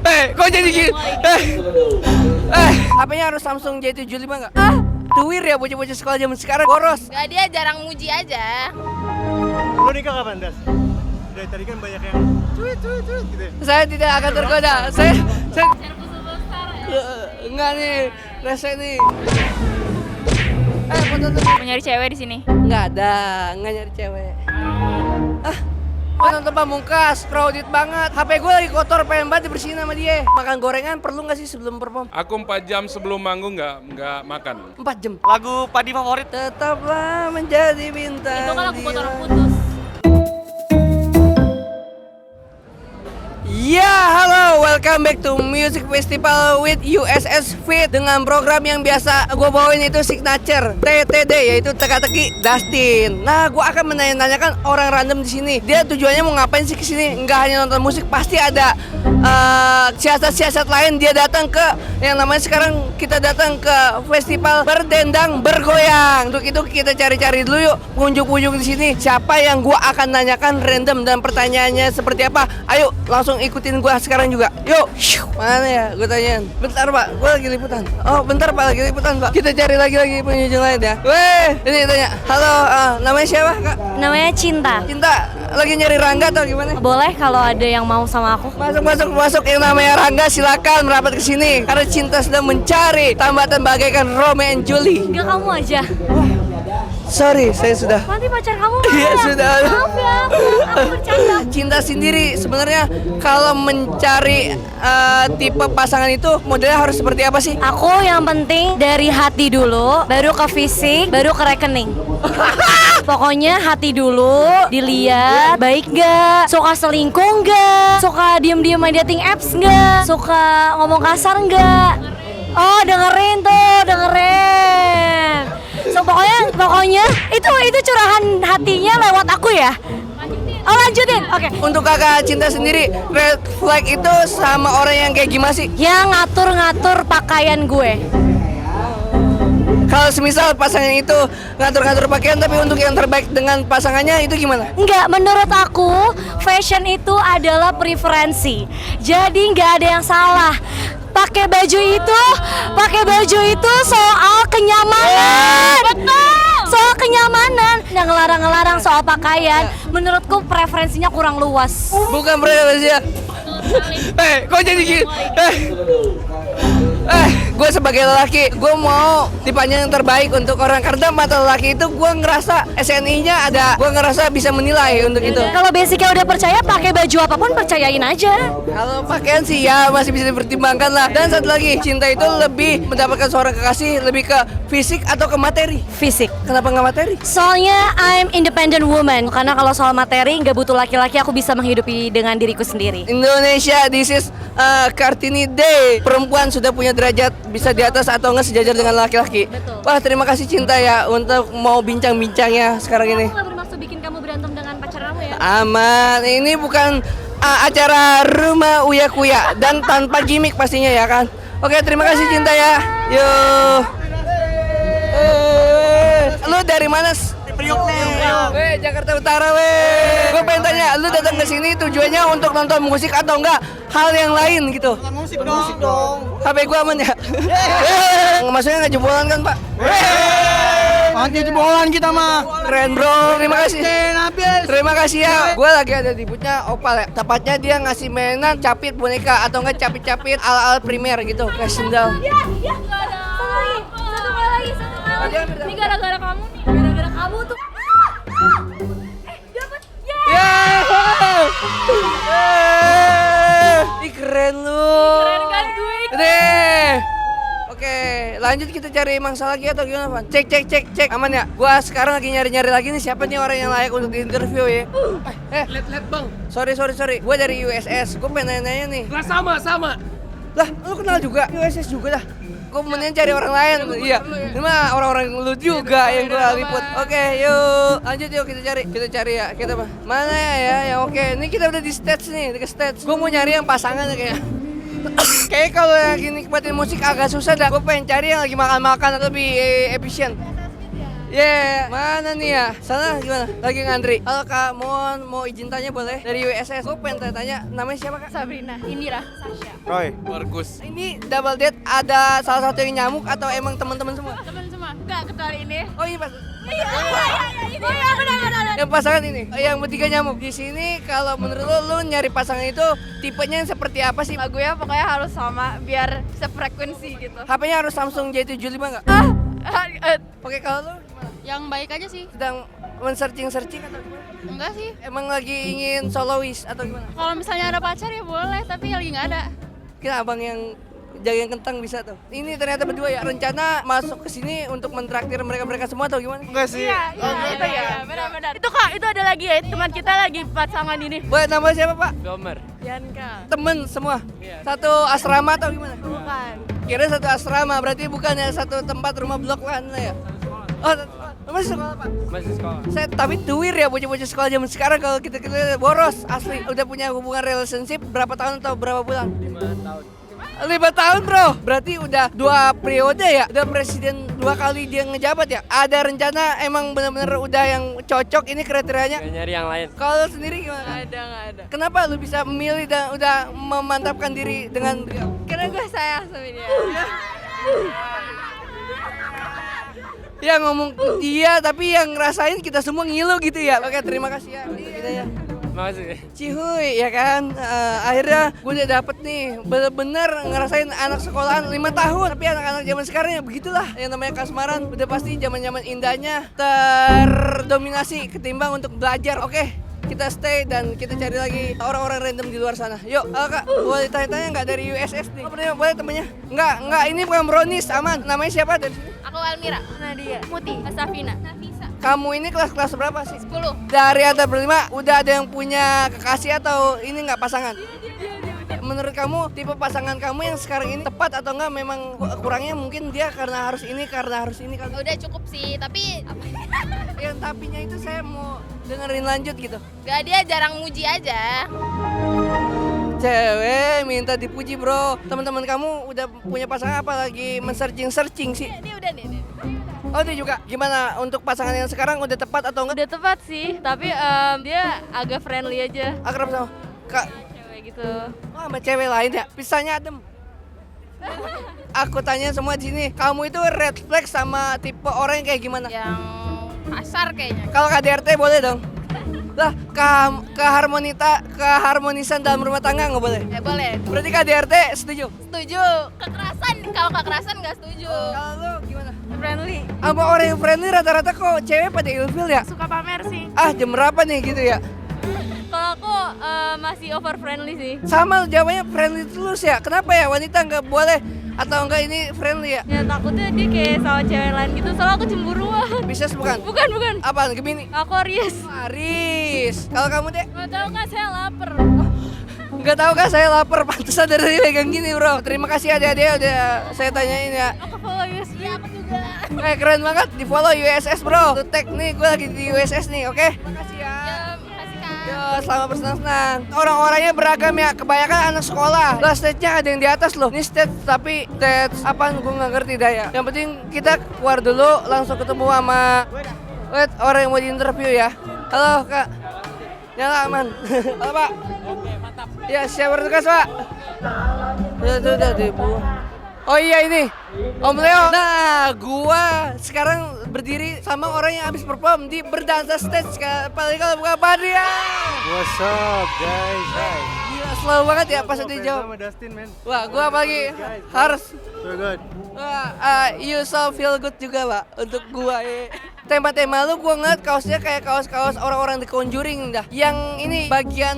Kok jadi gini? HP-nya harus Samsung J75 nggak? Tuwir ya bocah-bocah sekolah zaman sekarang boros. Gak, dia jarang muji aja. Lu nikah kapan, Das? Dari tadi kan banyak yang cuit gitu ya. Saya tidak akan tergoda. Saya enggak nih, rese nih. Foto. Mau nyari cewek di sini. Enggak ada, enggak nyari cewek. Nonton Pamungkas, crowded banget. HP gue lagi kotor, pengen banget dibersihin sama dia. Makan gorengan perlu nggak sih sebelum perform? Aku 4 jam sebelum manggung nggak makan. 4 jam. Lagu Padi favorit? Tetaplah menjadi bintang. Itu kan lagu di buat orang langit. putus. Ya, halo, welcome back to Music Festival with USS Fit. Dengan program yang biasa gue bawain itu signature TTD, yaitu teka-teki Dustin. Nah, gue akan menanyakan orang random di sini. Dia tujuannya mau ngapain sih ke sini? Enggak hanya nonton musik, pasti ada siasat-siasat lain. Dia datang ke yang namanya sekarang kita datang ke festival berdendang bergoyang. Untuk itu kita cari-cari dulu yuk pengunjung-pengunjung di sini. Siapa yang gue akan nanyakan random dan pertanyaannya seperti apa? Ayo langsung ikutin gua sekarang juga. Yuk. Mana ya? Gua tanyain. Bentar, Pak. Gua lagi liputan. Oh, bentar, Pak. Lagi liputan, Pak. Kita cari lagi pengunjung lain ya. Weh, ini tanya. Halo, namanya siapa, Kak? Namanya Cinta. Cinta. Lagi nyari Rangga atau gimana? Boleh kalau ada yang mau sama aku. Masuk. Yang namanya Rangga silakan merapat ke sini. Karena Cinta sedang mencari tambatan bagaikan Romeo and Julie. Enggak, kamu aja. Sorry, saya sudah. Nanti pacar kamu mana? Iya, sudah. Maaf ya, aku bercanda. Cinta sendiri sebenarnya kalau mencari tipe pasangan itu modelnya harus seperti apa sih? Aku yang penting dari hati dulu, baru ke fisik, baru ke rekening. Pokoknya hati dulu, dilihat baik gak, suka selingkuh gak, suka diem-diem main dating apps gak, suka ngomong kasar gak. Oh, dengerin. So pokoknya itu curahan hatinya lewat aku ya. Oh, lanjutin. Oke. Untuk kakak Cinta sendiri, red flag itu sama orang yang kayak gimana sih? Yang ngatur-ngatur pakaian gue. Kalau semisal pasangan itu ngatur-ngatur pakaian tapi untuk yang terbaik dengan pasangannya itu gimana? Enggak, menurut aku fashion itu adalah preferensi. Jadi nggak ada yang salah. Pakai baju itu soal kenyamanan. Betul. Soal kenyamanan. Yang ngelarang-ngelarang soal pakaian, menurutku preferensinya kurang luas. Bukan preferensi ya. Kok jadi gini? Gue sebagai lelaki, gue mau tipenya yang terbaik untuk orang. Karena mata lelaki itu gue ngerasa SNI-nya ada, gue ngerasa bisa menilai untuk itu. Kalau basicnya udah percaya, pakai baju apapun percayain aja. Kalau pakaian sih ya masih bisa dipertimbangkan lah. Dan satu lagi, Cinta itu lebih mendapatkan seorang kekasih lebih ke fisik atau ke materi? Fisik. Kenapa nggak materi? Soalnya I'm independent woman. Karena kalau soal materi nggak butuh laki-laki, aku bisa menghidupi dengan diriku sendiri. Indonesia, this is Kartini Day. Perempuan sudah punya derajat bisa di atas atau enggak sejajar dengan laki-laki. Betul. Wah, terima kasih Cinta ya untuk mau bincang-bincangnya sekarang ini. Aku nggak bermaksud bikin kamu berantem dengan pacar kamu ya. Aman, ini bukan acara rumah Uya Kuya dan tanpa gimmick pastinya ya kan. Oke, terima kasih Cinta ya. Yuk. Lu dari mana? Priok nih. Jakarta Utara weh. Gue pengen tanya, lu datang ke sini tujuannya untuk nonton musik atau enggak hal yang lain gitu? Musik dong. HP gue aman ya? Maksudnya nggak jebolan kan Pak? Nanti jebolan kita mah. Keren bro, terima kasih. Habis. Terima kasih ya. Gue lagi ada di boothnya Opal ya. Tepatnya dia ngasih mainan capit boneka atau enggak capit-capit ala-ala primer gitu, kayak sendal. Ya. Satu kali lagi. Ini gara-gara kamu nih. Gara-gara kamu tuh. Dapat. Ih keren lu. Keren kan gue? Deh. Oke, lanjut kita cari mangsa lagi atau gimana, Pan? Cek. Aman ya? Gua sekarang lagi nyari-nyari lagi nih siapa nih orang yang layak untuk diinterview ya. Lihat bang. Sorry. Gua dari USS. Gua pengen nanya nih. Lah sama. Lah, lu kenal juga? USS juga dah. Gue mending cari orang lain. Iya. Ini mah orang-orang lu juga yang gua liput. Oke, yuk. Lanjut yuk kita cari ya. Kita mana ya yang oke. Ini kita udah di stage nih, di stage. Gue mau nyari yang pasangan kayak. Kayak kalau lagi nikmatin musik agak susah dah. Gue pengen cari yang lagi makan-makan atau lebih efisien. Mana nih ya? Sana gimana? Lagi ngantri. Halo Kak, mau izin tanya boleh? Dari USS. Gue pengen tanya, namanya siapa Kak? Sabrina, Indira, Sasha. Roy. Markus. Ini double date ada salah satu yang nyamuk atau emang teman-teman semua? Teman semua. Enggak kecuali ini. Oh ini pas. Iya, benar. Yang pasangan ini, yang bertiga nyamuk di sini. Kalau menurut lu nyari pasangan itu tipenya yang seperti apa sih? Lagunya pokoknya harus sama biar sefrekuensi gitu. HP-nya harus Samsung J75 nggak? Oke, kalau lu gimana? Yang baik aja sih. Sedang men-searching atau gimana? Enggak sih. Emang lagi ingin solois atau gimana? Kalau misalnya ada pacar ya boleh, tapi lagi nggak ada. Kira abang yang jaga yang kentang bisa tuh. Ini ternyata berdua ya. Rencana masuk ke sini untuk mentraktir mereka semua atau gimana? Enggak sih. Itu ya, benar-benar. Itu Kak, itu ada lagi ya teman kita lagi pasangan ini. Buat nama siapa Pak? Gomer. Yanka. Temen semua. Satu asrama atau gimana? Bukan. Kira satu asrama, berarti bukan ya satu tempat rumah blok kan ya? Oh, masih sekolah Pak? Masih sekolah. Saya tapi tuir ya bocah-bocah sekolah zaman sekarang kalau kita boros asli. Udah punya hubungan relationship berapa tahun atau berapa bulan? 5 tahun. 5 tahun bro, berarti udah 2 periode ya, udah presiden 2 kali dia ngejabat ya. Ada rencana emang bener-bener udah yang cocok ini kriterianya. Gak nyari yang lain. Kalau lu sendiri gimana? Nggak ada. Kenapa lu bisa memilih dan udah memantapkan diri dengan beliau? Karena gue sayang sama dia. Ya ngomong dia tapi yang ngerasain kita semua ngilu gitu ya. Oke, terima kasih ya. Kita ya. Makasih. Cihuy ya kan, akhirnya gue udah dapet nih bener-bener ngerasain anak sekolahan 5 tahun. Tapi anak-anak zaman sekarang ya begitulah, yang namanya kasmaran udah pasti zaman-zaman indahnya terdominasi ketimbang untuk belajar. Oke, kita stay dan kita cari lagi orang-orang random di luar sana. Yuk, Kak, boleh tanya-tanya nggak dari USS nih? Boleh temennya? Nggak, ini bukan brownies, aman. Namanya siapa dari sini? Aku Almira. Nadia. Muti. Safina. Nafisa. Kamu ini kelas berapa sih? 10. Dari antara berlima, udah ada yang punya kekasih atau ini nggak pasangan? Menurut kamu, tipe pasangan kamu yang sekarang ini tepat atau enggak? Memang kurangnya mungkin dia karena harus ini. Udah cukup sih, tapi Yang tapinya itu saya mau dengerin lanjut gitu. gak, dia jarang muji aja. Cewek minta dipuji bro. Teman-teman kamu udah punya pasangan apa lagi men-searching sih? Dia udah nih. Oh dia juga. Gimana untuk pasangan yang sekarang udah tepat atau enggak? Udah tepat sih, tapi dia agak friendly aja, Akrab sama Kak. cewek gitu. Oh, sama cewek lain ya? Pisahnya adem. Aku tanya semua di sini, kamu itu red flag sama tipe orang yang kayak gimana? Yang kasar kayaknya. Kalau KDRT boleh dong? Lah, keharmonisan dalam rumah tangga nggak boleh? Boleh. Berarti KDRT setuju? Setuju. Kalau kekerasan nggak setuju. Kalau lu gimana? Friendly, Sama orang yang friendly rata-rata kok cewek pada ilfil ya? suka pamer sih. Ah, jam berapa nih gitu ya? Kalau aku masih over friendly sih. Sama jawabannya friendly terus ya? Kenapa ya wanita nggak boleh atau enggak ini friendly ya? Ya takutnya dia kayak sama cewek lain gitu, soalnya aku cemburuan. Bisnis bukan? Bukan. Apaan? Gemini? Aku Aries. Aris. Kalau kamu deh? Gak tau kan saya lapar. Nggak tahu kan saya lapar, pantesan dari pegang gini bro. Terima kasih adik-adik udah saya tanyain ya. Aku follow USB. Aku juga. Keren banget, di follow USS bro. Tuh tag nih, gue lagi di USS nih, oke? Makasih ya. Makasih Kak. Yo, selamat bersenang-senang. Orang-orangnya beragam ya, kebanyakan anak sekolah. Lah stage-nya ada yang di atas loh. Ini stage tapi stage apaan gue nggak ngerti dah ya. Yang penting kita keluar dulu, langsung ketemu sama orang yang mau diinterview ya. Halo kak. Nyala aman. Halo pak. Oke mantap. Ya siap bertugas pak. Udah dibuang. Oh iya ini Om Leo. Nah, gua sekarang berdiri sama orang yang habis perform di berdansa stage. Apalagi kalau bukan Badria. What's up guys? Hi. Gila, slow banget ya pas udah dijawab. Sama Dustin man. Wah, gua apalagi harus. So good. Wah, you so feel good juga, Pak, untuk gua. Tema-tema lu gua ngeliat kaosnya kayak kaos-kaos orang-orang The Conjuring dah. Yang ini bagian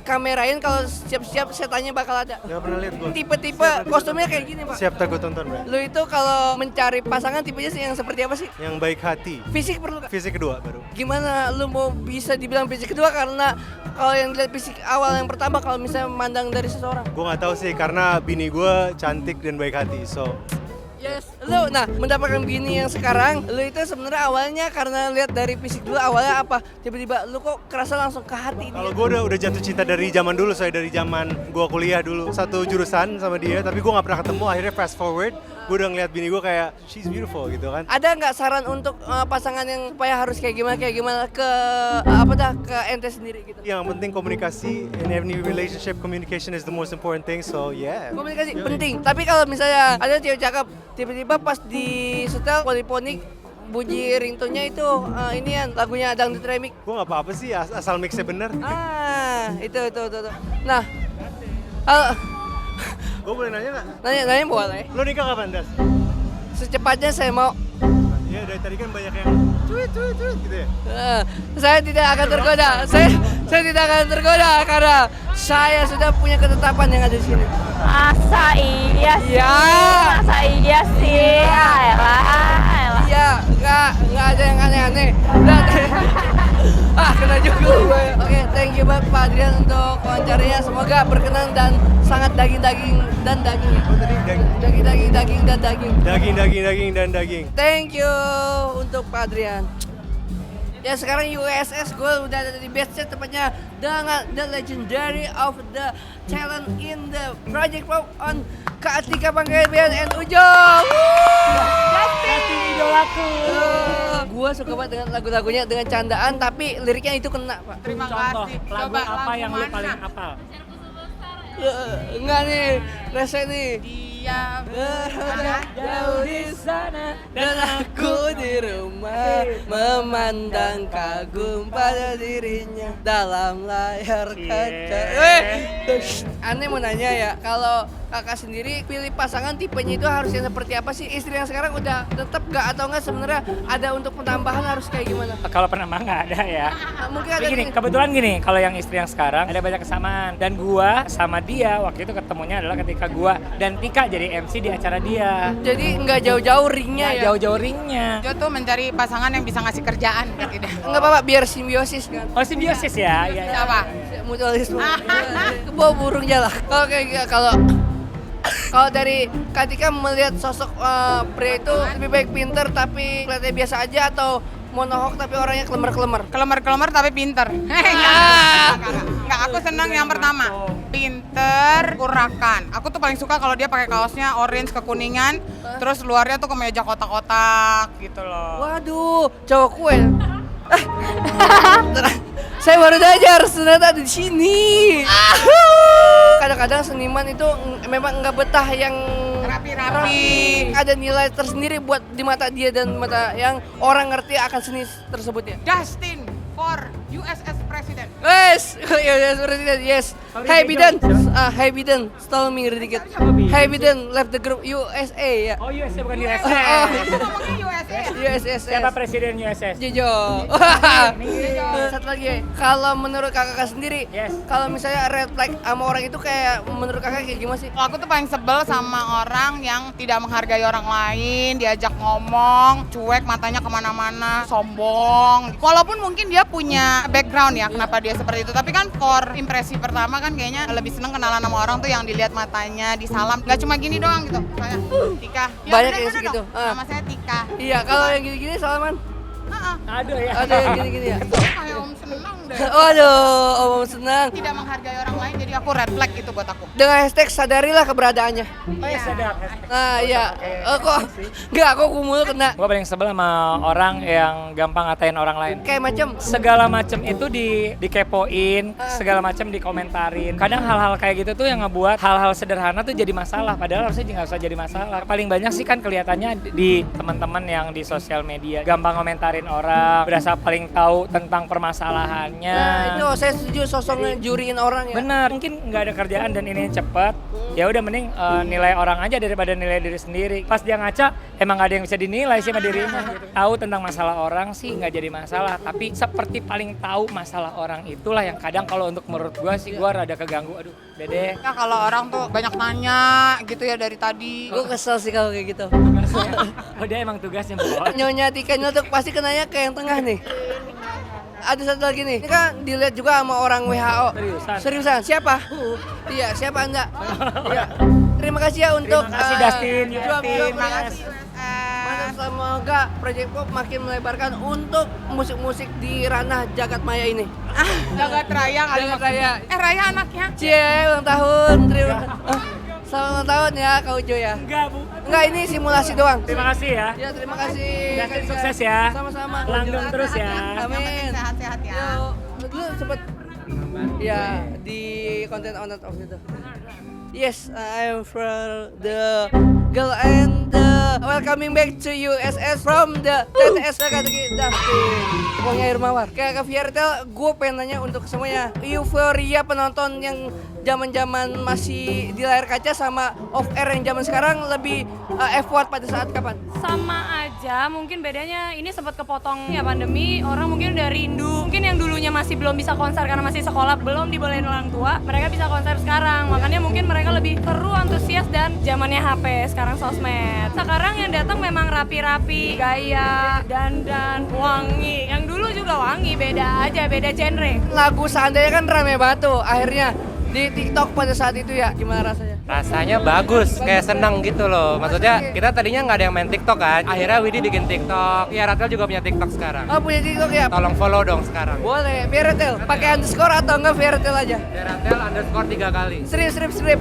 kamerain kalau siap-siap setannya bakal ada. Gak pernah lihat gua. Tipe-tipe kostumnya kayak gini, Pak. Siap tak gua tonton bro. Lu itu kalau mencari pasangan tipenya sih yang seperti apa sih? Yang baik hati. Fisik perlu gak? Fisik kedua baru. Gimana lu mau bisa dibilang fisik kedua karena kalau yang dilihat fisik awal yang pertama kalau misalnya memandang dari seseorang? Gua nggak tahu sih karena bini gua cantik dan baik hati. So Yes, lu nah mendapatkan bini yang sekarang, lu itu sebenarnya awalnya karena lihat dari fisik dulu awalnya apa? Tiba-tiba lu kok kerasa langsung ke hati Kalau dia. gue udah jatuh cinta dari zaman dulu, saya dari zaman gue kuliah dulu satu jurusan sama dia, tapi gue nggak pernah ketemu. Akhirnya fast forward, gue udah ngeliat bini gue kayak she's beautiful gitu kan. Ada nggak saran untuk pasangan yang supaya harus kayak gimana ke ke ente sendiri gitu? Yang penting komunikasi, in any relationship communication is the most important thing, so yeah. Komunikasi penting. Tapi kalau misalnya ada cewek cakep, tiba-tiba pas di setel poliponik bunyi ringtone-nya itu inian lagunya Dangdut Remix. Gue nggak apa-apa sih, asal mixnya bener. Itu. Nah, Gue boleh nanya nggak? nanya boleh. Lo nikah kapan, Das? Secepatnya saya mau. Ya dari tadi kan banyak yang cuit gitu ya. Saya tidak akan tergoda. Saya tidak akan tergoda karena saya sudah punya ketetapan yang ada di sini. Masa iya sih? Ya. Masa iya sih? Elah. Iya, nggak ada yang aneh-aneh. Kena juga gue. Oke, thank you banget Pak Adrian untuk wawancaranya. Semoga berkenan dan sangat daging-daging dan daging ya. Oh tadi Daging dan daging. daging dan daging. Thank you untuk Pak Adrian. Ya sekarang USS gue udah ada di base tepatnya dengan the legendary of the talent in the project pop on Kak Atika Panggabean and Ujong. Justin idolaku. Gue suka banget dengan lagu-lagunya dengan candaan tapi liriknya itu kena Pak. Terima kasih. Lagu apa yang lu paling hafal? Enggak nih, rese nih. Dia Jauh di sana dan aku di rumah memandang kagum pada dirinya dalam layar kaca. Aneh mau nanya ya, kalau kakak sendiri pilih pasangan tipenya itu harus yang seperti apa sih? Istri yang sekarang udah tetap gak atau enggak sebenarnya ada untuk penambahan harus kayak gimana? Kalau penambah nggak ada ya. Mungkin ada Tapi gini, nih. kebetulan gini, kalau yang istri yang sekarang ada banyak kesamaan. Dan gua sama dia waktu itu ketemunya adalah ketika gua dan Tika jadi MC di acara dia. Jadi nggak jauh-jauh ringnya ya? Jauh-jauh ringnya. Dia tuh mencari pasangan yang bisa ngasih kerjaan kan tidak. Enggak apa-apa, biar simbiosis kan. Oh simbiosis ya. Iya. Siapa? Mutualisme. Kebawa burung jalan. Oke, kalau dari Katika melihat sosok pria itu lebih baik pinter tapi kelihatannya biasa aja atau monohok tapi orangnya klemer-klemer? Kelemar-kelemar tapi pinter. Enggak, aku senang yang pertama. Pinter, urakan. Aku tuh paling suka kalau dia pakai kaosnya orange kekuningan, terus luarnya tuh kemeja kotak-kotak gitu loh. Waduh, cowok kue. Saya baru belajar ternyata di sini. Kadang-kadang seniman itu memang nggak betah yang Rapi-rapi. Ada nilai tersendiri buat di mata dia dan mata yang orang ngerti akan seni tersebut ya. Justin for USS President. Yes, yes, President, yes. Hey Biden, hey Biden, stall me dikit. Hey Biden, left the group USA ya. Oh USA bukan USS. Itu ngomongnya USS. USS. Siapa presiden USS? Jojo. Satu lagi, kalau menurut kakak sendiri, Yes. kalau misalnya red flag sama orang itu kayak menurut kakak kayak gimana sih? Aku tuh paling sebel sama orang yang tidak menghargai orang lain, diajak ngomong, cuek, matanya kemana-mana, sombong. Walaupun mungkin dia punya background ya, kenapa dia seperti itu. Tapi kan for impresi pertama kan kayaknya lebih seneng kenalan sama orang tuh yang dilihat matanya, disalam. Gak cuma gini doang gitu. Saya Tika. Ya, Banyak bener, yang bener segitu. dong. Nama saya Tika. Iya, kalau yang gini-gini salaman. Aduh ya. Ada yang gini-gini ya. Kayak om seneng deh. Waduh, om senang. Tidak menghargai orang lain, jadi aku red flag itu buat aku. Dengan hashtag sadarilah keberadaannya. Oh ya sedap. Nah, iya. Kok mulu kena. Gua paling sebel sama orang yang gampang ngatain orang lain. Kayak macam Segala macam itu dikepoin, segala macam dikomentarin. Kadang hal-hal kayak gitu tuh yang ngebuat hal-hal sederhana tuh jadi masalah. Padahal harusnya nggak usah jadi masalah. Paling banyak sih kan kelihatannya di teman-teman yang di sosial media gampang komentarin orang, berasa paling tahu tentang permasalahannya. Nah, itu saya setuju sosok ngejuriin orang ya. Bener, mungkin nggak ada kerjaan dan ini cepet. Ya udah mending nilai orang aja daripada nilai diri sendiri. Pas dia ngaca, emang nggak ada yang bisa dinilai sih sama dirinya. Gitu. Tahu tentang masalah orang sih nggak jadi masalah, tapi seperti paling tahu masalah orang itulah yang kadang kalau untuk menurut gua sih gua rada keganggu. Aduh, Dede. Ya kalau orang tuh banyak nanya gitu ya dari tadi. Gue kesel sih kalau kayak gitu. Oh dia emang tugasnya bawa. Nyonya Tika tuh pasti kenanya ke yang tengah nih. Ada satu lagi nih, ini kan dilihat juga sama orang WHO. Seriusan? Seriusan, siapa? Iya, siapa Anda? Iya. terima kasih ya untuk Terima kasih, Dustin. job-job Terima ya. kasih. Mantap, semoga Project Pop makin melebarkan untuk musik-musik di ranah jagat maya ini. Jagat Raya kali Jagat maksudnya. Raya. Raya anaknya. Cie, ulang tahun. Terima selamat ulang tahun ya Kak Ujo ya. Enggak, Bu. Enggak, ini simulasi doang. Terima kasih ya. Ya, terima kasih. Dustin, Kak sukses Dika. ya. Sama-sama. Langgeng terus ya. Amin. Sehat-sehat ya. Yo, dulu sempet ya di konten on and off itu. Yes, I'm from the girl and the welcoming back to USS from the TTS Teka-Teki Dustin. Pokoknya air mawar. Kayak ke Viertel, gue pengen nanya untuk semuanya. Euforia penonton yang zaman-zaman masih di layar kaca sama off air yang zaman sekarang lebih effort pada saat kapan? Sama aja, mungkin bedanya ini sempat kepotong ya pandemi, orang mungkin udah rindu. Mungkin yang dulunya masih belum bisa konser karena masih sekolah, belum dibolehin orang tua, mereka bisa konser sekarang. Makanya mungkin mereka lebih seru, antusias, dan zamannya HP, sekarang sosmed. Sekarang yang datang memang rapi-rapi, gaya, dandan, wangi. Yang dulu juga wangi, beda aja, beda genre. Lagu seandainya kan rame banget tuh akhirnya di TikTok pada saat itu ya, gimana rasanya? Rasanya bagus, kayak senang gitu loh. Maksudnya kita tadinya nggak ada yang main TikTok kan. Akhirnya Widi bikin TikTok. Ya Ratel juga punya TikTok sekarang. Oh, punya TikTok ya? Tolong follow dong sekarang. Boleh, Viertel. Pakai underscore atau enggak Viertel aja? Ya Ratel _3 kali. Strip. Strip.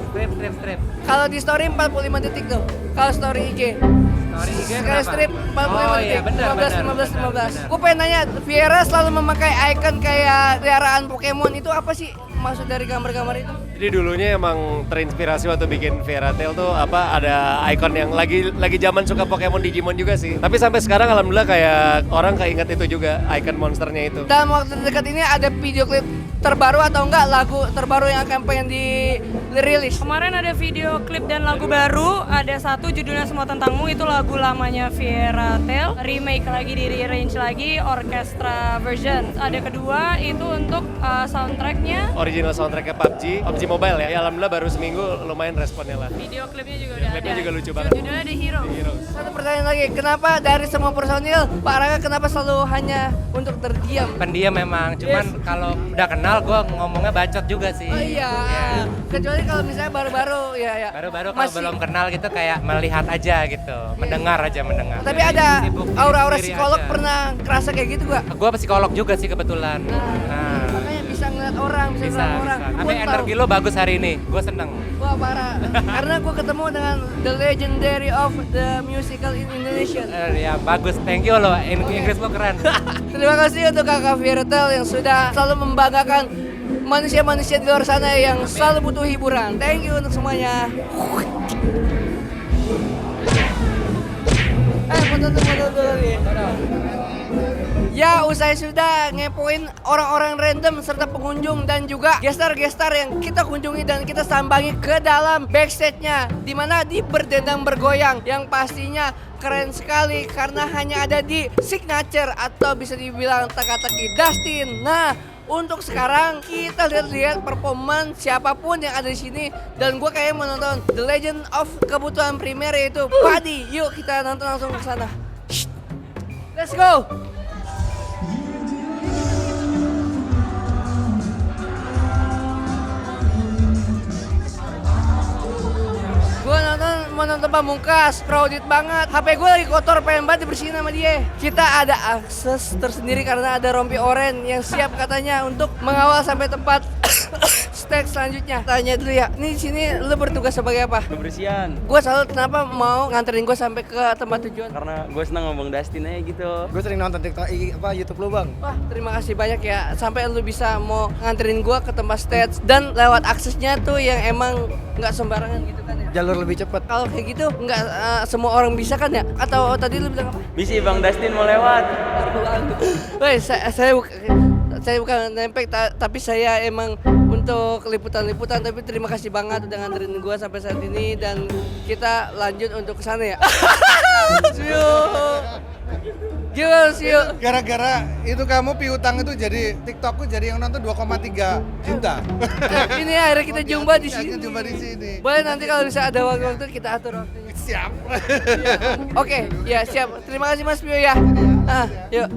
Kalau di story 45 detik tuh. Kalau story IG. Story IG Sekali berapa? strip 45 Oh detik. iya benar. 15. Gue pengen nanya, Viera selalu memakai icon kayak peliharaan Pokemon, itu apa sih maksud dari gambar-gambar itu? Jadi dulunya emang terinspirasi waktu bikin Fairytale tuh ada icon yang lagi zaman suka Pokemon Digimon juga sih. Tapi sampai sekarang alhamdulillah kayak orang keinget itu juga icon monsternya itu. Dalam waktu dekat ini ada video klip terbaru atau enggak lagu terbaru yang akan pengen dirilis? Kemarin ada video klip dan lagu baru, ada satu judulnya Semua Tentangmu, itu lagu lamanya Viertel, remake lagi, di rearrange lagi, orchestra version. Ada kedua itu untuk soundtracknya. Original soundtracknya PUBG Mobile ya. Ya alhamdulillah baru seminggu lumayan responnya lah. Video klipnya juga udah Klipnya ada. juga lucu banget. Judulnya The Hero. Satu pertanyaan lagi, kenapa dari semua personil Pak Rangga kenapa selalu hanya untuk terdiam? Pendiam memang. Cuman kalau udah kenal gue ngomongnya bacot juga sih. Oh iya, kecuali kalau misalnya baru-baru ya. Baru-baru kalau belum kenal gitu kayak melihat aja gitu. Mendengar. Tapi ada Sibuk aura-aura sendiri psikolog aja. pernah kerasa kayak gitu gak? Gue psikolog juga sih kebetulan. Nah. Makanya bisa ngeliat orang, bisa Bisa. ngeliat orang. Tapi Gua tahu. energi lo bagus hari ini. Gue seneng. Wah parah, karena gue ketemu dengan the legendary of the musical in Indonesia. Ya bagus. Thank you lo. Inggris lo keren. Terima kasih untuk Kakak Viertel yang sudah selalu membanggakan manusia-manusia di luar sana yang selalu butuh hiburan. Thank you untuk semuanya. Foto dulu nih. Ya, usai sudah ngepoin orang-orang random serta pengunjung dan juga gestar-gestar yang kita kunjungi dan kita sambangi ke dalam backstage-nya, di mana di berdendang bergoyang yang pastinya keren sekali karena hanya ada di Signature atau bisa dibilang Teka-Teki Dustin. Nah, untuk sekarang kita lihat performan siapapun yang ada di sini dan gue kayak menonton The Legend of kebutuhan primer yaitu Padi. Yuk kita nonton langsung ke sana. Let's go. Gue mau nonton Pamungkas, crowded banget. HP gue lagi kotor, pengen banget dibersihin sama dia. Kita ada akses tersendiri karena ada rompi oren yang siap katanya untuk mengawal sampai tempat stage selanjutnya. Tanya dulu ya, ini di sini lu bertugas sebagai apa? Kebersihan. Gue selalu kenapa mau nganterin gue sampai ke tempat tujuan? Karena gue senang ngomong Dustin aja gitu. Gue sering nonton TikTok, YouTube lu bang. Wah, terima kasih banyak ya sampai lu bisa mau nganterin gue ke tempat stage dan lewat aksesnya tuh yang emang nggak sembarangan gitu kan ya. Jalur lebih cepat. Kalau kayak gitu nggak semua orang bisa kan ya? Atau tadi lu bilang apa? Misi Bang Dustin mau lewat. Woi, saya bukan nempel tapi saya emang untuk liputan-liputan, tapi terima kasih banget udah nganterin gue sampai saat ini dan kita lanjut untuk kesana ya. Gimana sih? Gara-gara itu kamu piutang itu jadi TikTokku jadi yang nonton 2,3 juta. Ini akhirnya kita jumpa di sini. Jumpa di sini. Boleh nanti kalau bisa ada waktu kita atur waktunya. Siap. Oke, ya siap. Terima kasih Mas Pio ya. Yuk.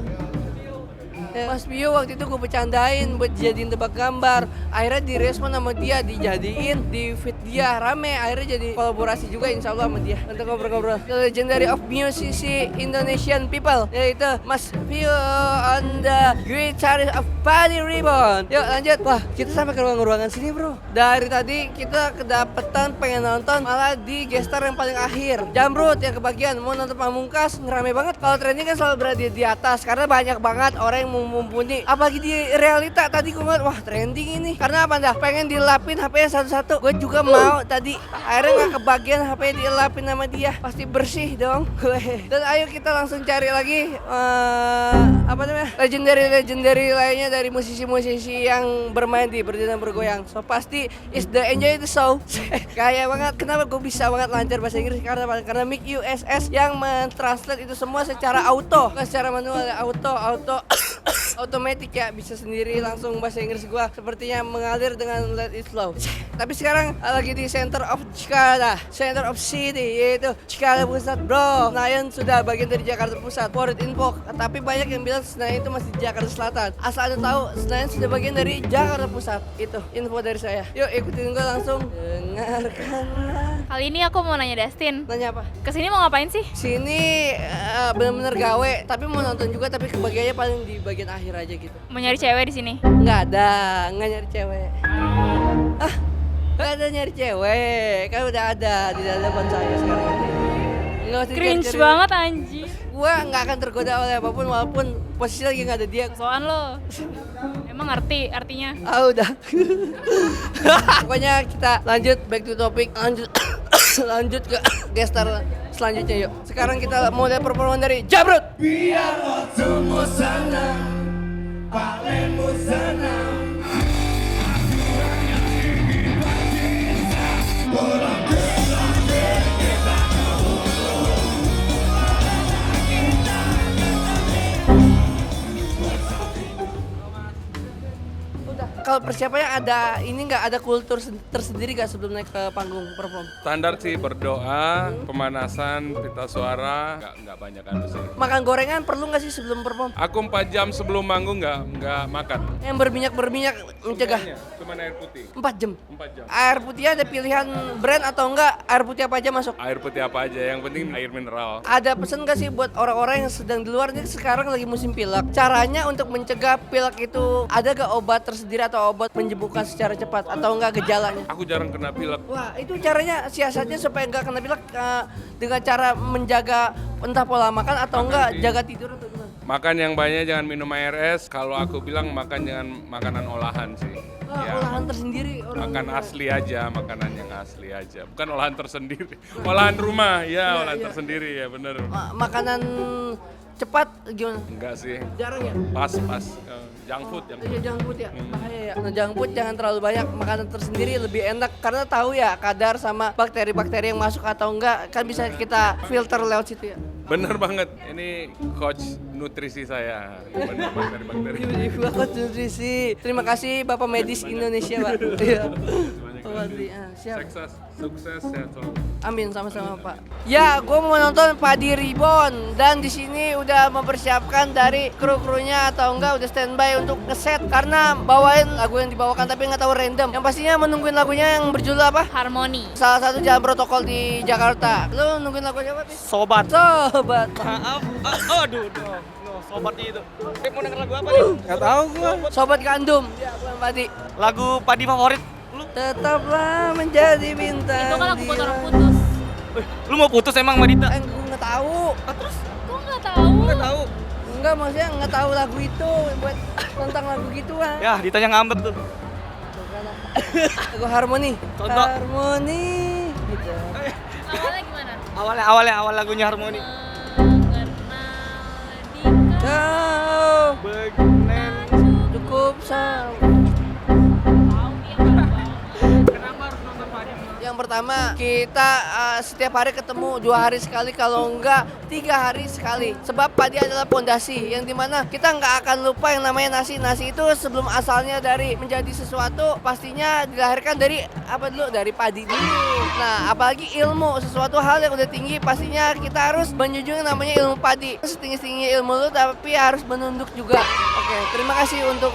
Mas Pio waktu itu gue bercandain buat jadiin tebak gambar. Akhirnya direspon sama dia, dijadiin di feed dia rame. Akhirnya jadi kolaborasi juga insya Allah sama dia untuk ngobrol-ngobrol. The legendary of musisi Indonesian people, yaitu Mas Pio on the guitarist of Party Ribbon. Yuk lanjut. Wah, kita sampai ke ruangan sini bro. Dari tadi kita kedapetan pengen nonton, malah di gestar yang paling akhir. Jamrut yang kebagian mau nonton Pamungkas, ngerame banget. Kalau trending kan selalu berada di atas karena banyak banget orang yang mumpuni. Apalagi di realita tadi gue ngeliat, wah trending ini. Karena apa dah? Pengen dilapin HP-nya satu-satu. Gue juga mau tadi. Akhirnya nggak kebagian HP dilapin sama dia. Pasti bersih dong. Dan ayo kita langsung cari lagi apa namanya? Legendary lainnya dari musisi-musisi yang bermain di Berdendam Bergoyang. So pasti is the enjoy the show. Kayak banget. Kenapa gue bisa banget lancar bahasa Inggris? Karena Mic USS yang mentranslate itu semua secara auto, bukan secara manual. Automatic ya, bisa sendiri langsung bahasa Inggris gua sepertinya mengalir dengan let it flow. Tapi sekarang lagi di center of Jakarta, center of city, yaitu Jakarta Pusat bro. Senayan sudah bagian dari Jakarta Pusat, for info. Tapi banyak yang bilang Senayan itu masih di Jakarta Selatan. Asal Anda tahu, Senayan sudah bagian dari Jakarta Pusat. Itu info dari saya. Yuk ikutin gua langsung. Dengarkanlah. Kali ini aku mau nanya Dustin. Nanya apa? Kesini mau ngapain sih? Sini bener-bener gawe, tapi mau nonton juga, tapi kebagiannya paling di bagian akhir aja gitu. Mau nyari cewek di sini? Nggak nyari cewek. Nggak ada nyari cewek, kan udah ada di dalam depan saya sekarang ini. Nggak usah Cringe dicari-cari. banget anjir. Gua nggak akan tergoda oleh apapun walaupun posisi lagi nggak ada dia. Soan lo. Emang ngerti artinya? Udah. Pokoknya kita lanjut back to topic, lanjut ke gestar selanjutnya yuk. Sekarang kita mau lihat performa dari Jamrut. Biar waktumu senang, palenmu senang. Kalau persiapannya ada ini nggak ada kultur tersendiri nggak sebelum naik ke panggung perform? Standar sih berdoa, pemanasan, pita suara, nggak banyak kan sih. Makan gorengan perlu nggak sih sebelum perform? Aku 4 jam sebelum manggung nggak makan. Yang berminyak mencegah. Cuma air putih. 4 jam. 4 jam. Air putih ada pilihan brand atau enggak? Air putih apa aja masuk? Air putih apa aja, yang penting air mineral. Ada pesan nggak sih buat orang-orang yang sedang di luar ini sekarang lagi musim pilek? Caranya untuk mencegah pilek itu ada gak obat tersendiri atau obat menyembuhkan secara cepat atau enggak gejalanya? Aku jarang kena pilek. Wah, itu caranya siasatnya supaya enggak kena pilek dengan cara menjaga entah pola makan atau enggak jaga tidur atau gimana? Makan yang banyak, jangan minum air es. Kalau aku bilang makan jangan makanan olahan sih. Olahan tersendiri. Makan asli aja, makanan yang asli aja. Bukan olahan tersendiri. Olahan rumah, ya olahan tersendiri ya bener. Makanan cepat gimana? Enggak sih. Jarang ya? Pas. Junk food. Junk food ya? Bahaya ya. Nah, junk food jangan terlalu banyak, makanan tersendiri lebih enak karena tahu ya kadar sama bakteri-bakteri yang masuk atau enggak kan bisa kita filter lewat situ ya. Bener banget, ini coach nutrisi saya. Bener bakteri-bakteri. Coach nutrisi. Terima kasih Bapak Medis Indonesia, Pak. Iya. Siap. Sukses ya selalu. Amin, sama-sama Pak. Ya, gue mau nonton Party Ribbon dan di sini udah mempersiapkan dari kru-krunya atau enggak udah standby untuk ngeset karena bawain lagu yang dibawakan tapi nggak tahu random. Yang pastinya menungguin lagunya yang berjudul apa? Harmoni. Salah satu jalan protokol di Jakarta. Lu nungguin lagunya apa? Sobat. Maaf. Aduh. Sobat itu. Mau denger lagu apa nih? Gak tahu gua. Sobat Gandum. Ya, bukan Padi. Lagu Padi favorit. Tetaplah menjadi bintang. Itu kan lagu buat orang putus. Lu mau putus emang sama Dita? Gue nggak tahu. Terus? Kok nggak tahu? Nggak tahu. Enggak, maksudnya nggak tahu lagu itu buat tentang lagu gituan. Ya, Ditanya ngambek tuh. Lagu Harmoni. Contoh. Harmoni. Gitu. Awalnya gimana? Awal lagunya Harmoni. Kau Beginen. cukup sama. Yang pertama kita setiap hari ketemu 2 hari sekali, kalau enggak 3 hari sekali. Sebab padi adalah pondasi yang dimana kita nggak akan lupa yang namanya nasi. Nasi itu sebelum asalnya dari menjadi sesuatu pastinya dilahirkan dari apa dulu? Dari padi dulu. Nah, apalagi ilmu, sesuatu hal yang udah tinggi pastinya kita harus menjunjung namanya ilmu padi. Setinggi-tinggi ilmu lu tapi harus menunduk juga. Oke, terima kasih untuk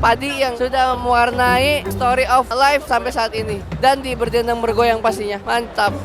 Padi yang sudah mewarnai story of life sampai saat ini dan di Berdendang Bergoyang pastinya. Mantap.